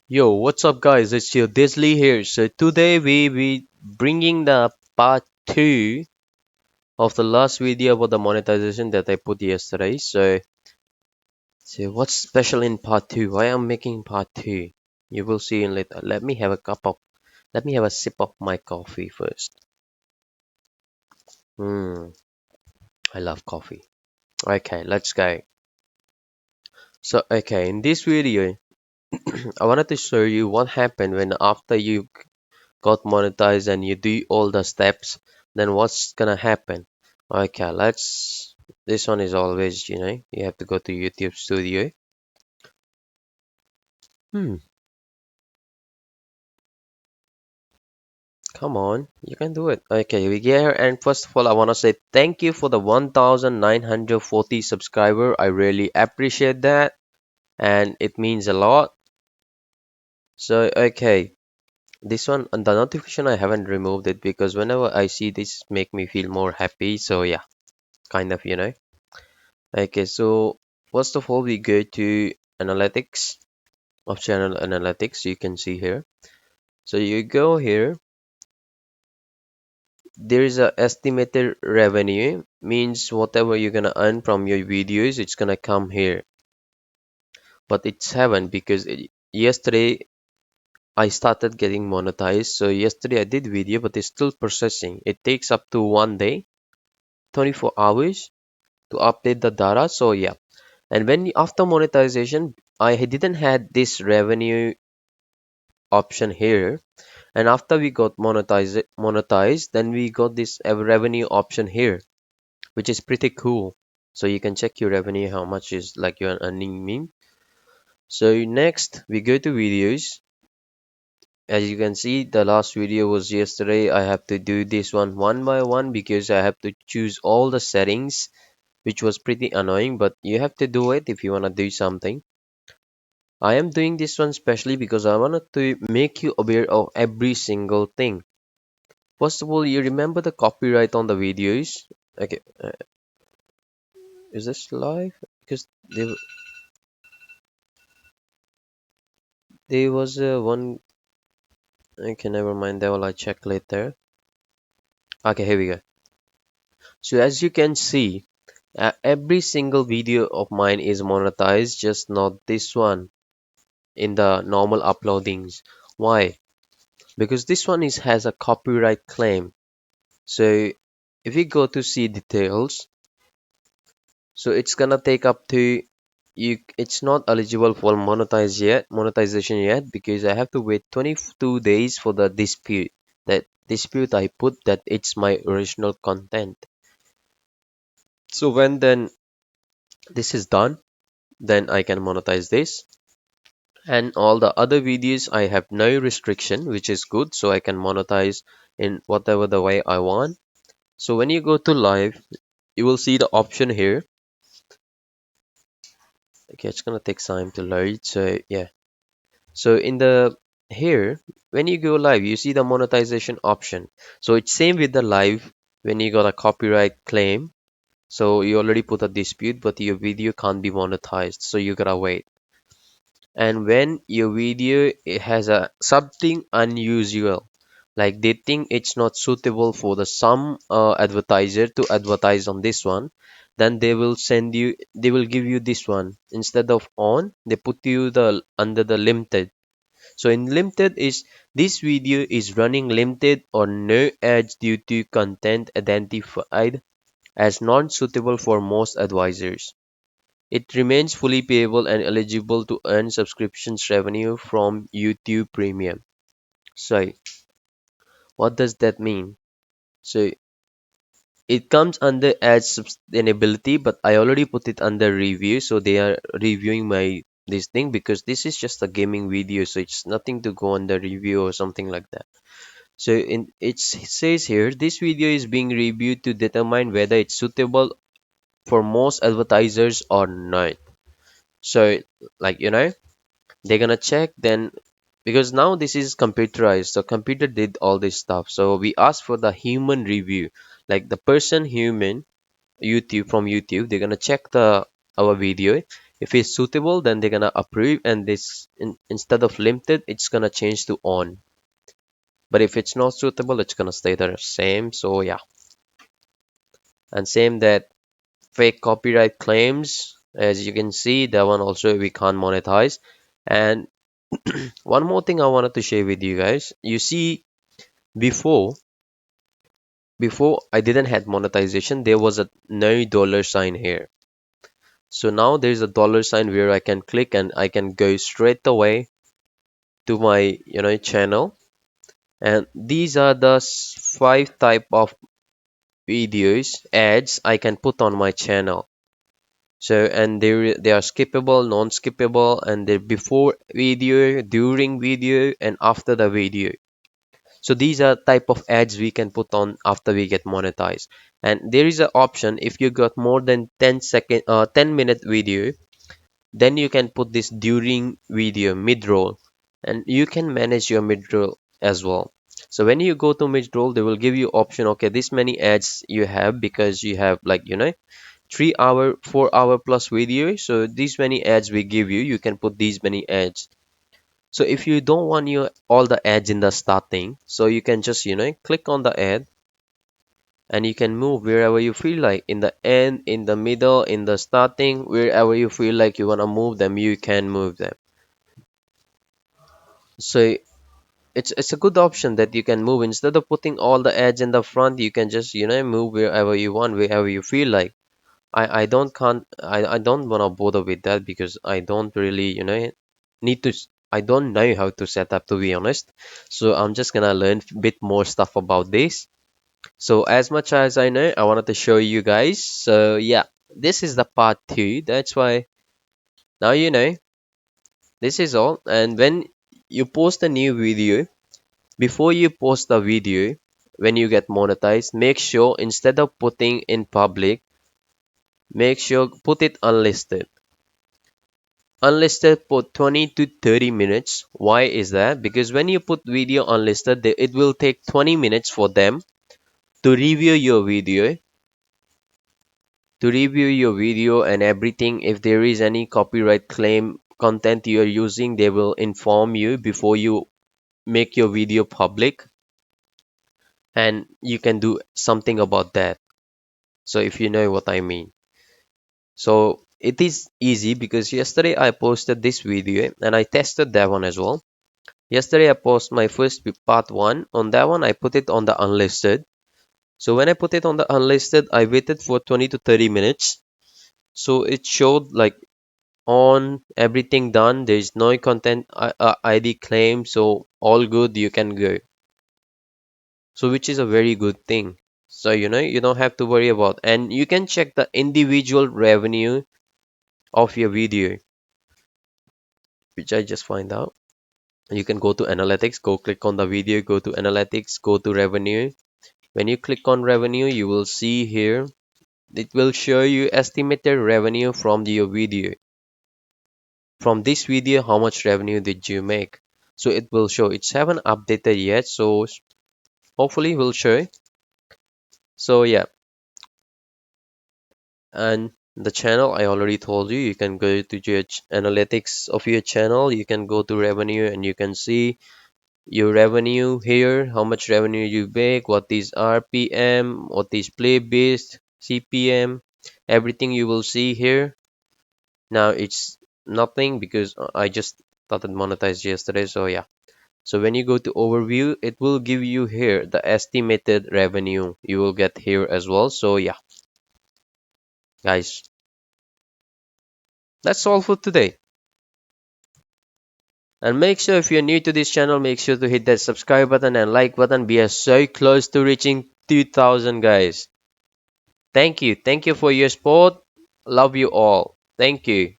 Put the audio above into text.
Yo, what's up, guys? It's your Desely here. So today we be bringing the part two of the last video about the monetization that I put yesterday. So what's special in part two? Why I'm making part two? You will see in later. Let me have a sip of my coffee first. Hmm, I love coffee. Okay, let's go. So okay, in this video, I wanted to show you what happened when after you got monetized and you do all the steps, then what's gonna happen? Okay, let's. This one is always, you have to go to YouTube Studio. Hmm, come on, you can do it. Okay, we get here, and first of all, I wanna say thank you for the 1,940 subscriber. I really appreciate that, and it means a lot. So, okay, this one and the notification I haven't removed it because whenever I see this, make me feel more happy. So yeah, kind of. Okay, so first of all, we go to analytics of channel analytics. You can see here. So you go here. There is a estimated revenue, means whatever you're gonna earn from your videos, it's gonna come here. But it's haven't because yesterday I started getting monetized. So yesterday I did video, but it's still processing. It takes up to 1 day, 24 hours to update the data. So yeah, and when after monetization, I didn't had this revenue option here, and after we got monetized, then we got this revenue option here, which is pretty cool. So you can check your revenue, how much is like you're earning mean. So next we go to videos. As you can see, the last video was yesterday. I have to do this one by one because I have to choose all the settings, which was pretty annoying, but you have to do it if you want to do something. I am doing this one specially because I wanted to make you aware of every single thing. First of all, you remember the copyright on the videos. Okay, is this live? Because there was one. Okay, never mind. That will I check later. Okay, here we go. So as you can see, every single video of mine is monetized, just not this one in the normal uploadings. Why? Because this one is has a copyright claim. So if you go to see details, so it's gonna take up to you. It's not eligible for monetization yet because I have to wait 22 days for the dispute. That dispute I put that it's my original content. So when then this is done, then I can monetize this. And all the other videos I have no restriction, which is good. So I can monetize in whatever the way I want. So when you go to live, you will see the option here. Okay, it's gonna take time to load. So yeah. So in the here, when you go live, you see the monetization option. So it's same with the live when you got a copyright claim. So you already put a dispute, but your video can't be monetized. So you gotta wait. And when your video it has a something unusual, like they think it's not suitable for the some advertiser to advertise on this one, then they will give you this one instead of on. They put you the under the limited. So in limited is this video is running limited or no ads due to content identified as non-suitable for most advisors. It remains fully payable and eligible to earn subscriptions revenue from YouTube Premium. So what does that mean? So it comes under ad sustainability, but I already put it under review, so they are reviewing my this thing because this is just a gaming video, so it's nothing to go under review or something like that. So in it says here, this video is being reviewed to determine whether it's suitable for most advertisers or not. So like they're gonna check then because now this is computerized, so computer did all this stuff. So we asked for the human review, like the person human YouTube from YouTube. They're gonna check the our video. If it's suitable, then they're gonna approve, and instead of limited, it's gonna change to on. But if it's not suitable, it's gonna stay the same. So yeah, and same that fake copyright claims, as you can see, that one also we can't monetize. And one more thing I wanted to share with you guys. You see, before before I didn't had monetization, there was a no dollar sign here. So now there's a dollar sign where I can click and I can go straight away to my channel. And these are the five type of videos ads I can put on my channel. So and they are skippable, non-skippable, and they're before video, during video, and after the video. So these are type of ads we can put on after we get monetized. And there is an option if you got more than 10-minute video, then you can put this during video mid-roll, and you can manage your mid-roll as well. So when you go to mid-roll, they will give you option, okay, this many ads you have because you have like 3 hour, 4 hour plus video. So these many ads we give you, you can put these many ads. So if you don't want your all the ads in the starting, so you can just click on the ad, and you can move wherever you feel like, in the end, in the middle, in the starting, wherever you feel like you want to move them, you can move them. So it's a good option that you can move instead of putting all the ads in the front. You can just move wherever you want, wherever you feel like. I don't want to bother with that because I don't really need to I don't know how to set up, to be honest. So I'm just gonna learn a bit more stuff about this. So as much as I know, I wanted to show you guys. So yeah, this is the part 2. That's why now this is all. And when you post a new video, before you post the video, when you get monetized, make sure instead of putting in public, make sure put it unlisted. Unlisted for 20 to 30 minutes. Why is that? Because when you put video unlisted, it will take 20 minutes for them to review your video, and everything. If there is any copyright claim content you are using, they will inform you before you make your video public, and you can do something about that. So if you know what I mean. So it is easy because yesterday I posted this video and I tested that one as well. Yesterday I posted my first part 1. On that one I put it on the unlisted. So when I put it on the unlisted, I waited for 20 to 30 minutes. So it showed like on everything done. There is no content ID claim, so all good, you can go. So which is a very good thing. So you don't have to worry about, and you can check the individual revenue of your video, which I just find out. You can go to analytics, go click on the video, go to analytics, go to revenue. When you click on revenue, you will see here it will show you estimated revenue from your video. From this video, how much revenue did you make? So it will show. It's haven't updated yet, so hopefully will show. So yeah, and the channel I already told you, you can go to your analytics of your channel, you can go to revenue, and you can see your revenue here, how much revenue you make, what is RPM, what is play based, CPM, everything you will see here. Now it's nothing because I just started monetized yesterday, so yeah. So when you go to overview, it will give you here the estimated revenue you will get here as well. So yeah, guys, that's all for today. And make sure if you're new to this channel, make sure to hit that subscribe button and like button. We are so close to reaching 2000 guys. Thank you. Thank you for your support. Love you all. Thank you.